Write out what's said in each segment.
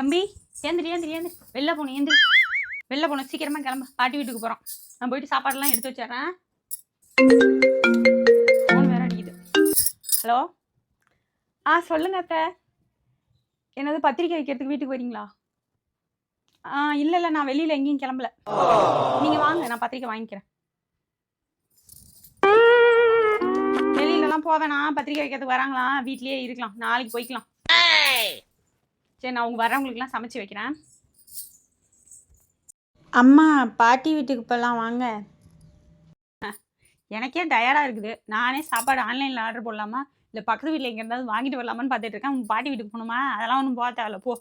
தம்பி ஏந்திரி ஏந்திரி ஏந்திரி வெளில போகணும் ஏந்திரி வெளில போகணும் சீக்கிரமா கிளம்பு பாட்டி வீட்டுக்கு போகிறோம். நான் போயிட்டு சாப்பாடுலாம் எடுத்து வச்சிடுறேன். ஃபோன் வேற அடிக்குது. ஹலோ சொல்லுங்க அத்தை. என்னது பத்திரிக்கை வைக்கிறதுக்கு வீட்டுக்கு வரீங்களா? இல்லை இல்லை நான் வெளியில் எங்கேயும் கிளம்பல. நீங்கள் வாங்க நான் பத்திரிக்கை வாங்கிக்கிறேன். வெளியிலலாம் போவேணா, பத்திரிக்கை வைக்கிறதுக்கு வராங்களா, வீட்லேயே இருக்கலாம், நாளைக்கு போய்க்கலாம். சரி நான் உங்க வரவங்களுக்குலாம் சமைச்சு வைக்கிறேன். அம்மா பாட்டி வீட்டுக்கு போகலாம் வாங்க. எனக்கே டயர்டாக இருக்குது. நானே சாப்பாடு ஆன்லைனில் ஆர்டர் போடலாமா இல்லை பக்கத்து வீட்டில் எங்கே இருந்தாலும் வாங்கிட்டு வரலாமான்னு பார்த்துட்டு இருக்கேன். உங்கள் பாட்டி வீட்டுக்கு போகணுமா? அதெல்லாம் ஒன்றும் போக தேவையில்ல போ.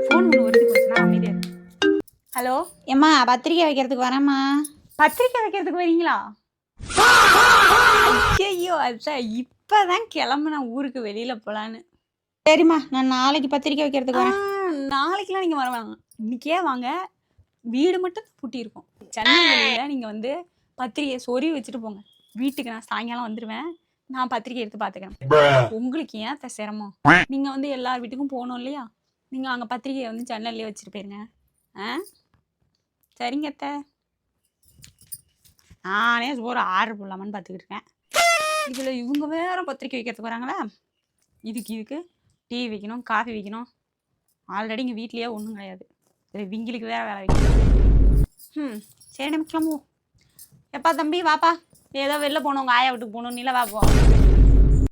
ஃபோன் ஒன்று வருது போச்சுன்னா அமைதியாக இருக்கு. ஹலோ ஏம்மா பத்திரிக்கை வைக்கிறதுக்கு வரேம்மா. பத்திரிக்கை வைக்கிறதுக்கு வரீங்களா? ஐயோ அதுதான் இப்போ தான் கிளம்புனேன் ஊருக்கு வெளியில் போகலான்னு. சரிம்மா நான் நாளைக்கு பத்திரிக்கை வைக்கிறதுக்கு வரேன். நாளைக்கெலாம் நீங்கள் வர வேணாம், இன்றைக்கே வாங்க. வீடு மட்டும் பூட்டியிருக்கோம். சென்னை வெளியில் நீங்கள் வந்து பத்திரிக்கை சொருவி வச்சுட்டு போங்க. வீட்டுக்கு நான் சாயங்காலம் வந்துடுவேன். நான் பத்திரிக்கை எடுத்து பார்த்துக்கிறேன். உங்களுக்கு ஏன் சிரமம்? நீங்கள் வந்து எல்லார் வீட்டுக்கும் போகணும் இல்லையா? நீங்கள் அங்கே பத்திரிக்கையை வந்து ஜன்னல்லே வச்சுட்டு போயிருங்க. சரிங்க அத்தை. நானே ஒரு ஆர்டர் போடலாமான்னு பார்த்துக்கிட்டு இருக்கேன். இதில் இவங்க வேறு பத்திரிக்கை வைக்கிறதுக்கு வராங்களா? இதுக்கு டீ வைக்கணும், காஃபி வைக்கணும். ஆல்ரெடி இங்கே வீட்லேயே ஒன்றும் கிடையாது. சரி விங்கிலுக்கு வேறு வேலை வைக்கணும். சரி நம்ம கிளம்புவோம். எப்பா தம்பி வாப்பா, ஏதோ வெளில போகணும், உங்கள் ஆயா வீட்டுக்கு போகணும், நில வா போ.